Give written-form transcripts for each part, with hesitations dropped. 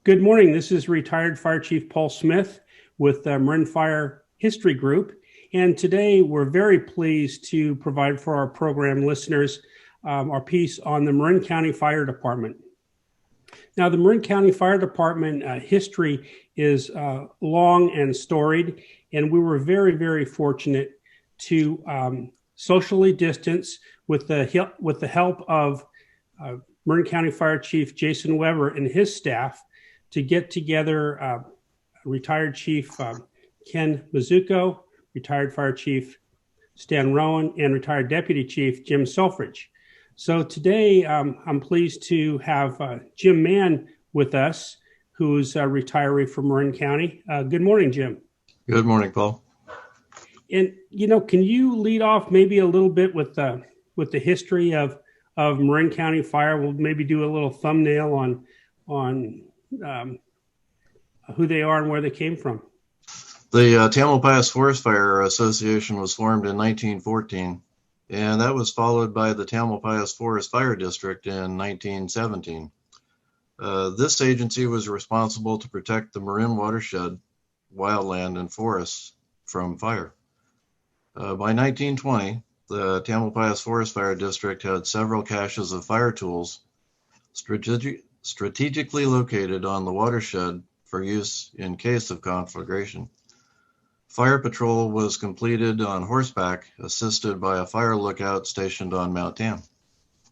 Good morning. This is retired Fire Chief Paul Smith with the Marin Fire History Group. And today we're very pleased to provide for our program listeners our piece on the Marin County Fire Department. Now, the Marin County Fire Department history is long and storied, and we were very, very fortunate to socially distance with the help of Marin County Fire Chief Jason Weber and his staff to get together retired Chief Ken Mizuko, retired Fire Chief Stan Rowan, and retired Deputy Chief Jim Selfridge. So today I'm pleased to have Jim Mann with us, who's a retiree from Marin County. Good morning, Jim. Good morning, Paul. And, can you lead off maybe a little bit with the history of Marin County Fire? We'll maybe do a little thumbnail on who they are and where they came from. The Tamalpais Forest Fire Association was formed in 1914, and that was followed by the Tamalpais Forest Fire District in 1917. This agency was responsible to protect the Marin watershed, wildland, and forests from fire. By 1920, the Tamalpais Forest Fire District had several caches of fire tools strategically located on the watershed for use in case of conflagration. Fire patrol was completed on horseback, assisted by a fire lookout stationed on Mount Tam.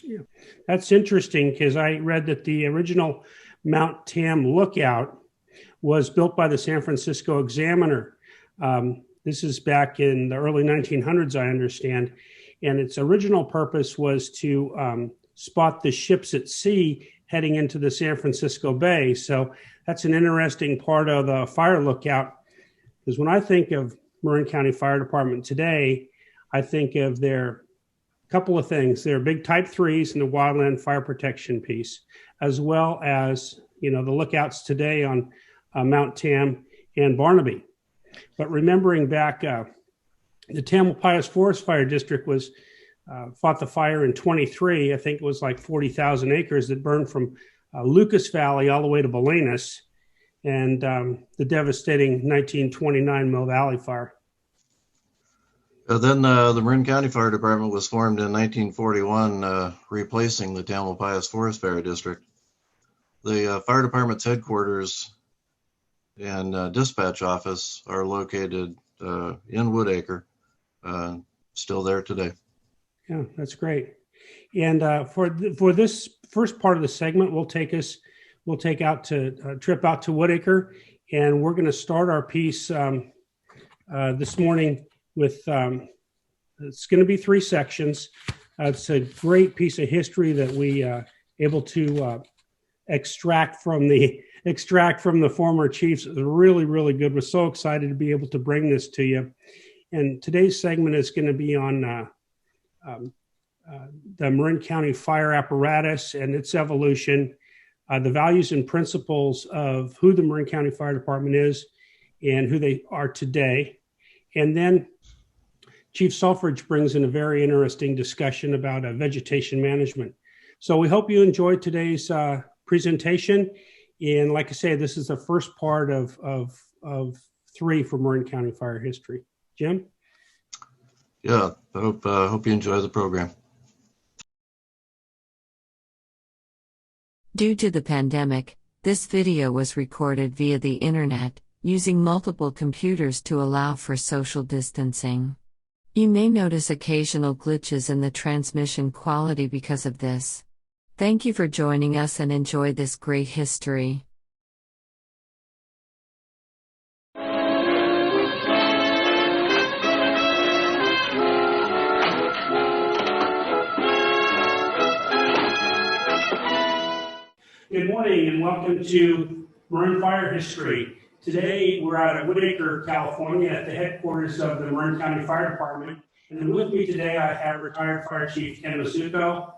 Yeah, that's interesting because I read that the original Mount Tam lookout was built by the San Francisco Examiner. This is back in the early 1900s, I understand, and its original purpose was to spot the ships at sea heading into the San Francisco Bay. So that's an interesting part of the fire lookout, because when I think of Marin County Fire Department today, I think of their couple of things. Their big Type 3s and the wildland fire protection piece, as well as, the lookouts today on Mount Tam and Barnaby. But remembering back, the Tamalpais Forest Fire District fought the fire in 23. I think it was like 40,000 acres that burned from Lucas Valley all the way to Bolinas, and the devastating 1929 Mill Valley fire. Then the Marin County Fire Department was formed in 1941, replacing the Tamalpais Forest Fire District. The fire department's headquarters and dispatch office are located in Woodacre, still there today. Yeah, that's great. And for this first part of the segment, we'll take a trip out to Woodacre, and we're going to start our piece this morning with it's going to be 3 sections. It's a great piece of history that we able to extract from the former chiefs. It's really, really good. We're so excited to be able to bring this to you. And today's segment is going to be on the Marin County Fire Apparatus and its evolution, the values and principles of who the Marin County Fire Department is and who they are today. And then Chief Selfridge brings in a very interesting discussion about vegetation management. So we hope you enjoyed today's presentation. And like I say, this is the first part of 3 for Marin County Fire history. Jim? Yeah, I hope you enjoy the program. Due to the pandemic, this video was recorded via the internet, using multiple computers to allow for social distancing. You may notice occasional glitches in the transmission quality because of this. Thank you for joining us and enjoy this great history. Good morning and welcome to Marin Fire History. Today we're out at Woodacre, California at the headquarters of the Marin County Fire Department. And with me today I have retired Fire Chief Ken Mizuko,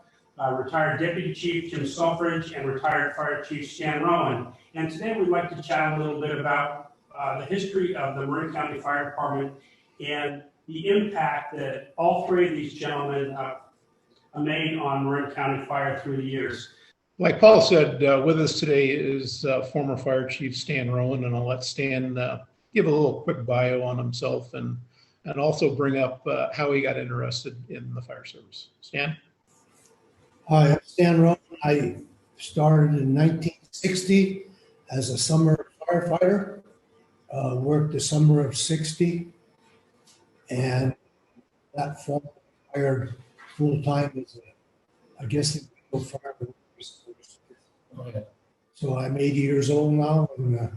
retired Deputy Chief Jim Selfridge, and retired Fire Chief Stan Rowan. And today we'd like to chat a little bit about the history of the Marin County Fire Department and the impact that all 3 of these gentlemen made on Marin County Fire through the years. Like Paul said, with us today is former Fire Chief Stan Rowan, and I'll let Stan give a little quick bio on himself and also bring up how he got interested in the fire service. Stan? Hi, I'm Stan Rowan. I started in 1960 as a summer firefighter, worked the summer of 60, and that fall hired full-time as I guess they go fireman. So I'm 80 years old now, and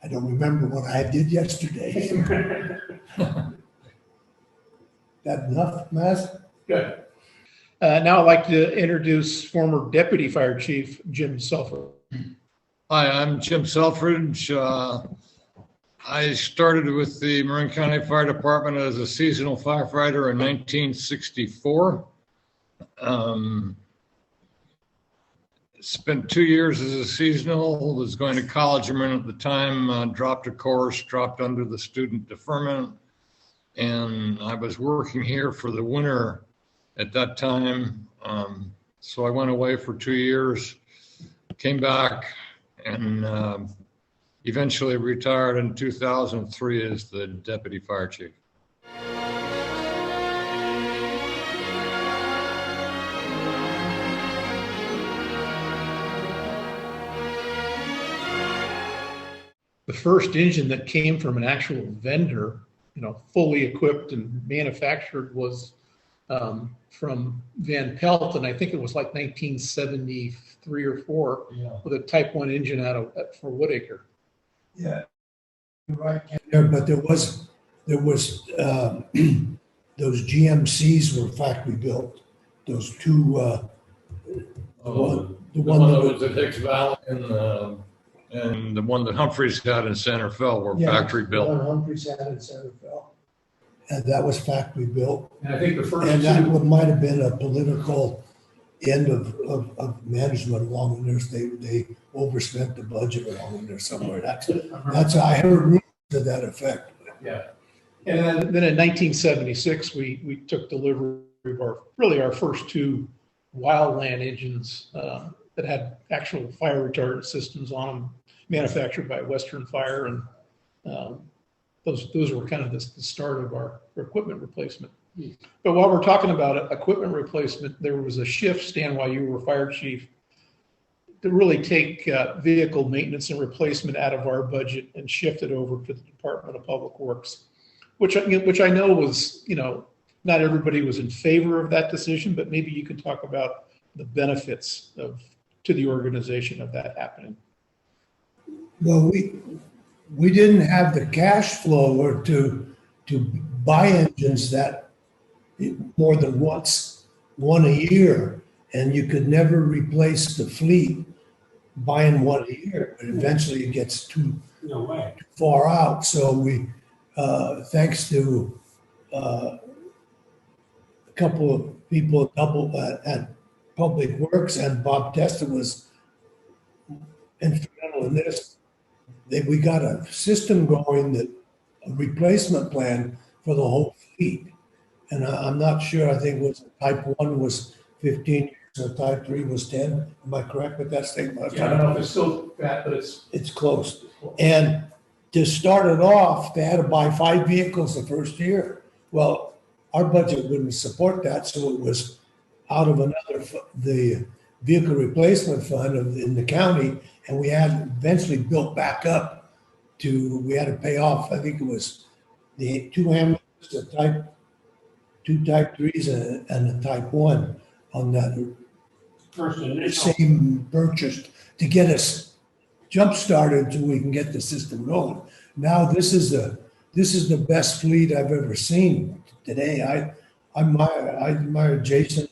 I don't remember what I did yesterday. That enough, Maz? Good. Now I'd like to introduce former Deputy Fire Chief Jim Selfridge. Hi, I'm Jim Selfridge. I started with the Marin County Fire Department as a seasonal firefighter in 1964. Spent 2 years as a seasonal, was going to college at the time, dropped a course, dropped under the student deferment, and I was working here for the winter at that time. So I went away for 2 years, came back, and eventually retired in 2003 as the Deputy Fire Chief. The first engine that came from an actual vendor, fully equipped and manufactured, was from Van Pelt, and I think it was like 1973 or 4, with a Type 1 engine for Woodacre. Yeah, you're right. But there was those GMCs were factory built. Those two. The one that was at Hicks Valley and the one that Humphreys had in Centerville were factory built. The one Humphreys had in Centerville, and that was factory built. And I think the first and that might have been a political end of management along there. They overspent the budget along there somewhere. That's I heard rumors to that effect. Yeah. And then in 1976, we took delivery of our first 2 wildland engines that had actual fire retardant systems on them, manufactured by Western Fire, and those were kind of the start of our equipment replacement. But while we're talking about equipment replacement, there was a shift, Stan, while you were fire chief, to really take vehicle maintenance and replacement out of our budget and shift it over to the Department of Public Works, which I know was, not everybody was in favor of that decision, but maybe you can talk about the benefits to the organization of that happening. Well, we didn't have the cash flow or to buy engines that more than one a year, and you could never replace the fleet buying one a year. But eventually it gets too far out. So we, thanks to a couple of people at Public Works, and Bob Testa was instrumental in this. We got a system going, a replacement plan for the whole fleet. And I'm not sure, I think Type 1 was 15 years, and Type 3 was 10. Am I correct with that statement? Yeah, I don't know if it's still that, but it's close. And to start it off, they had to buy 5 vehicles the first year. Well, our budget wouldn't support that, so it was out of the vehicle replacement fund in the county, and we had eventually built back up we had to pay off, I think it was the 2 ambulances, the two Type 3s and the Type 1 on that same purchase to get us jump started until we can get the system going. Now this is the best fleet I've ever seen today. I admire Jason,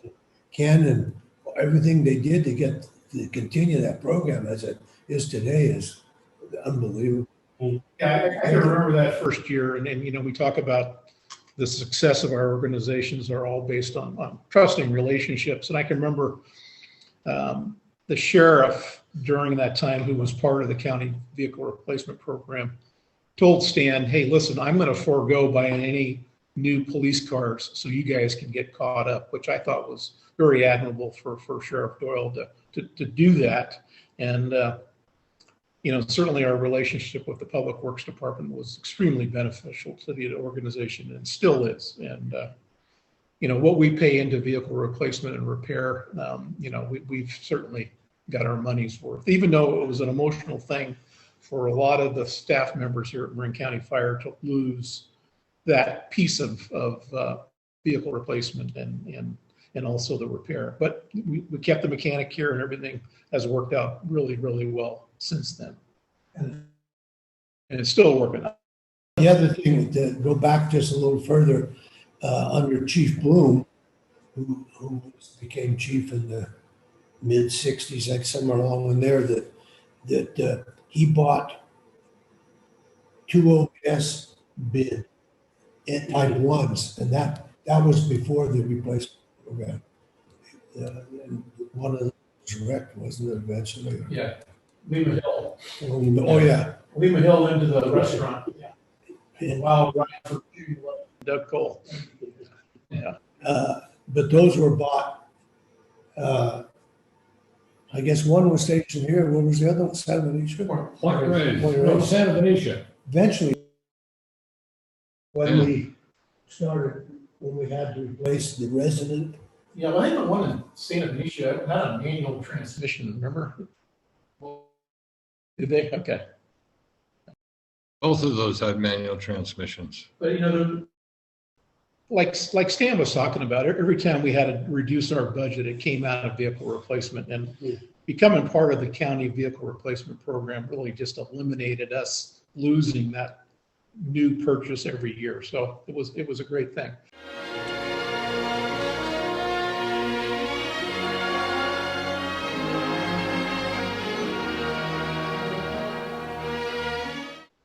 Ken, and everything they did to continue that program as it is today is unbelievable. Yeah, I can remember that first year, and we talk about the success of our organizations are all based on trusting relationships. And I can remember the sheriff during that time, who was part of the county vehicle replacement program, told Stan, "Hey, listen, I'm going to forego buying any new police cars so you guys can get caught up," which I thought was very admirable for Sheriff Doyle to do that. And, certainly our relationship with the Public Works Department was extremely beneficial to the organization and still is. And, what we pay into vehicle replacement and repair, we've certainly got our money's worth, even though it was an emotional thing for a lot of the staff members here at Marin County Fire to lose that piece of vehicle replacement and also the repair. But we kept the mechanic here, and everything has worked out really, really well since then. And it's still working out. The other thing, to go back just a little further, under Chief Bloom, who became chief in the mid 60s, like somewhere along in there, that he bought 2 OPS bid at Type 1s, and that was before the replacement program. And one of them was wrecked, wasn't it, eventually? Yeah, Lima Hill. Oh, yeah. Lima Hill into the restaurant. Yeah. And, Wow, right for Doug Cole. Yeah. but those were bought, I guess one was stationed here. What was the other one? Santa Benicia? Point Reyes. Point Reyes. Santa Benicia. Eventually, when we had to replace the resident. Yeah, well, I think the one in Santa Benicia had a manual transmission, remember? Did they? Okay. Both of those had manual transmissions. But like Stan was talking about, every time we had to reduce our budget, it came out of vehicle replacement, and becoming part of the county vehicle replacement program really just eliminated us losing that new purchase every year. So it was a great thing.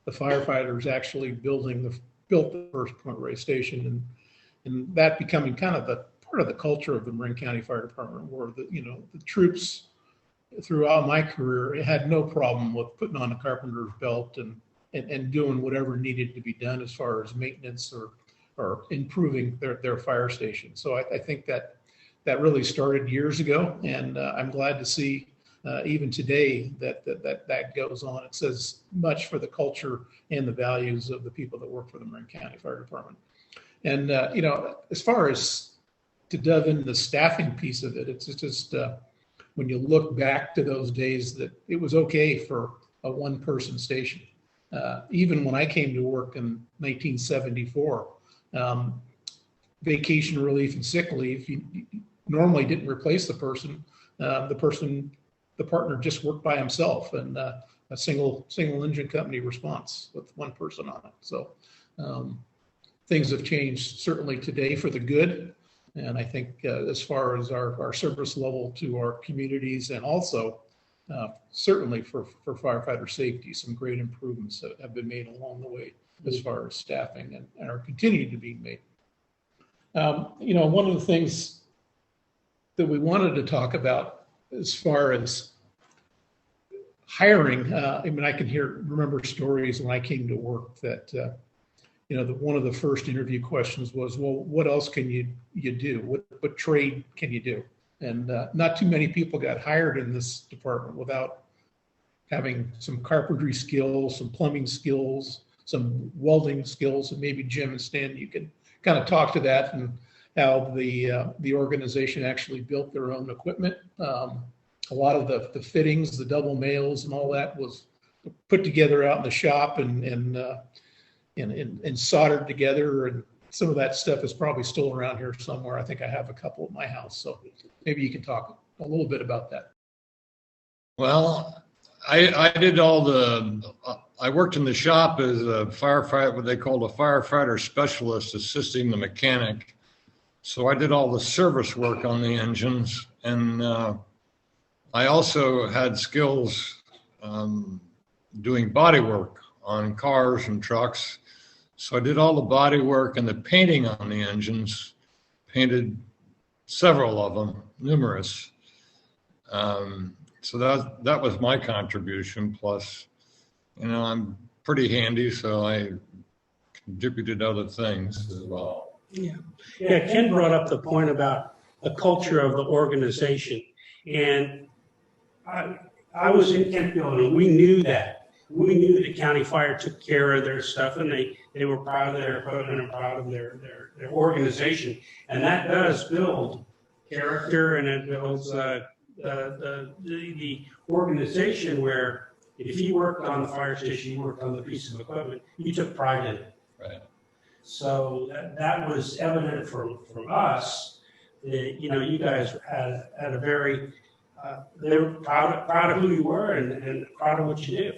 The firefighters actually built the first Point Reyes station, and that becoming kind of the part of the culture of the Marin County Fire Department, where the troops throughout my career had no problem with putting on a carpenter's belt and doing whatever needed to be done as far as maintenance or improving their fire station. So I think that really started years ago, and I'm glad to see even today that goes on. It says much for the culture and the values of the people that work for the Marin County Fire Department. And as far as to delve into the staffing piece of it, it's just when you look back to those days that it was okay for a one-person station. Even when I came to work in 1974, vacation relief and sick leave, you normally didn't replace the person. The partner just worked by himself, and a single engine company response with one person on it. So things have changed certainly today for the good. And I think as far as our service level to our communities, and also certainly for firefighter safety, some great improvements that have been made along the way as far as staffing and are continuing to be made. One of the things that we wanted to talk about as far as hiring, I can remember stories when I came to work that, one of the first interview questions was, well, what else can you do? What trade can you do? And not too many people got hired in this department without having some carpentry skills, some plumbing skills, some welding skills, and maybe Jim and Stan, you can kind of talk to that and how the organization actually built their own equipment. A lot of the fittings, the double males and all that was put together out in the shop and soldered together, and some of that stuff is probably still around here somewhere. I think I have a couple at my house, so maybe you can talk a little bit about that. Well, I worked in the shop as a firefighter, what they called a firefighter specialist, assisting the mechanic. So I did all the service work on the engines, and I also had skills doing body work on cars and trucks. So I did all the body work and the painting on the engines, painted several of them, numerous. So that was my contribution. Plus, I'm pretty handy, so I contributed other things as well. Yeah, Ken brought up the point about the culture of the organization. And I was in Kent Building. We knew that. We knew the county fire took care of their stuff, and they were proud of their equipment and proud of their organization. And that does build character, and it builds the organization where if you worked on the fire station, you worked on the piece of equipment, you took pride in it. Right. So that was evident from us. That, you guys had a very, they were proud of who you were and proud of what you do.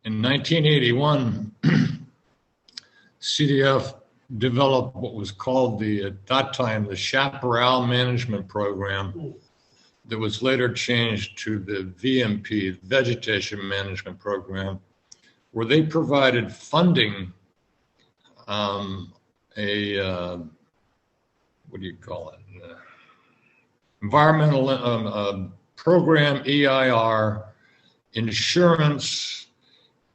In 1981, CDF developed what was called at that time, the Chaparral Management Program, that was later changed to the VMP, Vegetation Management Program, where they provided funding, what do you call it? Environmental program, EIR, insurance,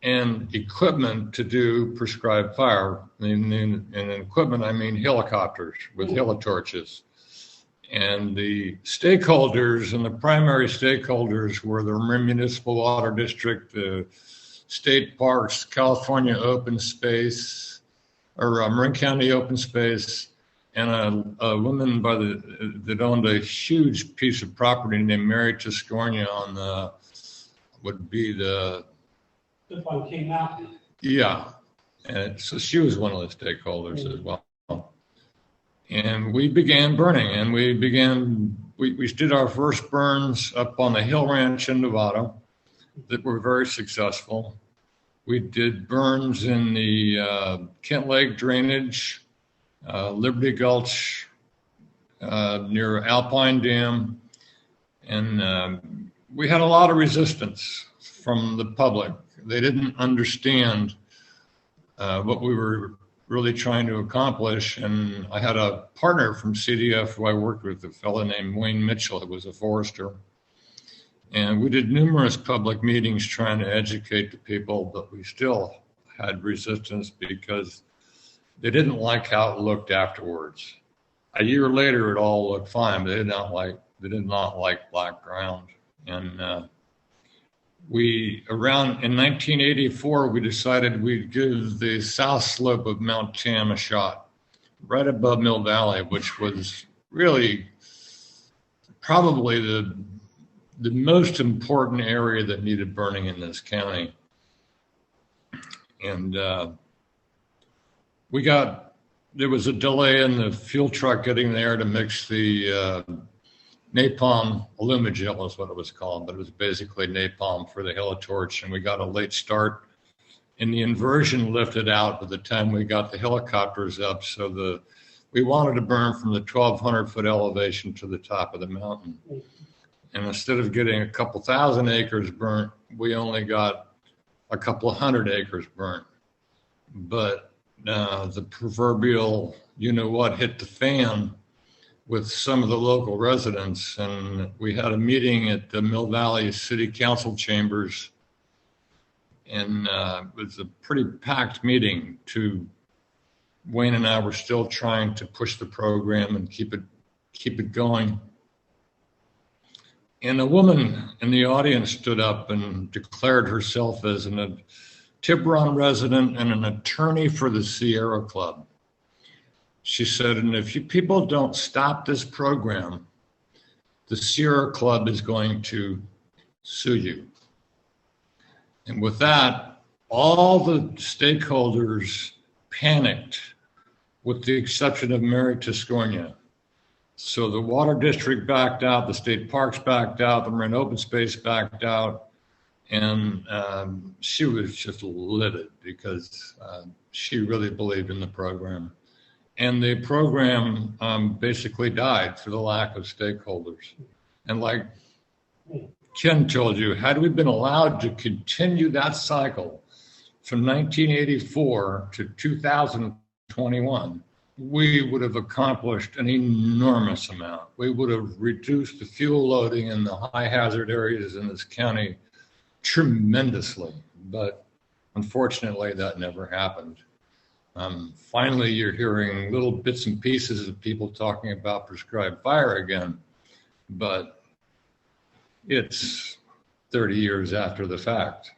and equipment to do prescribed fire. And equipment, I mean helicopters with helitorches. And the stakeholders, and the primary stakeholders were the Municipal Water District, the state parks, California Open Space, or Marin County Open Space, and a woman that owned a huge piece of property named Mary Tiscornia on would be the one came out. Yeah, and so she was one of the stakeholders as well. And we began burning, and we did our first burns up on the Hill Ranch in Nevada that were very successful. We did burns in the Kent Lake drainage, Liberty Gulch, near Alpine Dam, and we had a lot of resistance from the public. They didn't understand what we were really trying to accomplish. And I had a partner from CDF who I worked with, a fellow named Wayne Mitchell, who was a forester. And we did numerous public meetings trying to educate the people, but we still had resistance because they didn't like how it looked afterwards. A year later, it all looked fine, but they did not like black ground. And in 1984, we decided we'd give the south slope of Mount Tam a shot, right above Mill Valley, which was really probably the most important area that needed burning in this county. And there was a delay in the fuel truck getting there to mix the napalm, Alumagel is what it was called, but it was basically napalm for the helitorch, and we got a late start, and the inversion lifted out by the time we got the helicopters up, so we wanted to burn from the 1,200-foot elevation to the top of the mountain. And instead of getting a couple thousand acres burnt, we only got a couple of hundred acres burnt. But the proverbial you-know-what hit the fan with some of the local residents, and we had a meeting at the Mill Valley City Council chambers, and it was a pretty packed meeting. Wayne and I were still trying to push the program and keep it going. And a woman in the audience stood up and declared herself as a Tiburon resident and an attorney for the Sierra Club. She said, and if you people don't stop this program, the Sierra Club is going to sue you. And with that, all the stakeholders panicked, with the exception of Mary Tiscornia. So the water district backed out, the state parks backed out, the Marin Open Space backed out, and she was just livid because she really believed in the program. And the program basically died for the lack of stakeholders. And like Ken told you, had we been allowed to continue that cycle from 1984 to 2021, we would have accomplished an enormous amount. We would have reduced the fuel loading in the high hazard areas in this county tremendously. But unfortunately, that never happened. Finally, you're hearing little bits and pieces of people talking about prescribed fire again, but it's 30 years after the fact.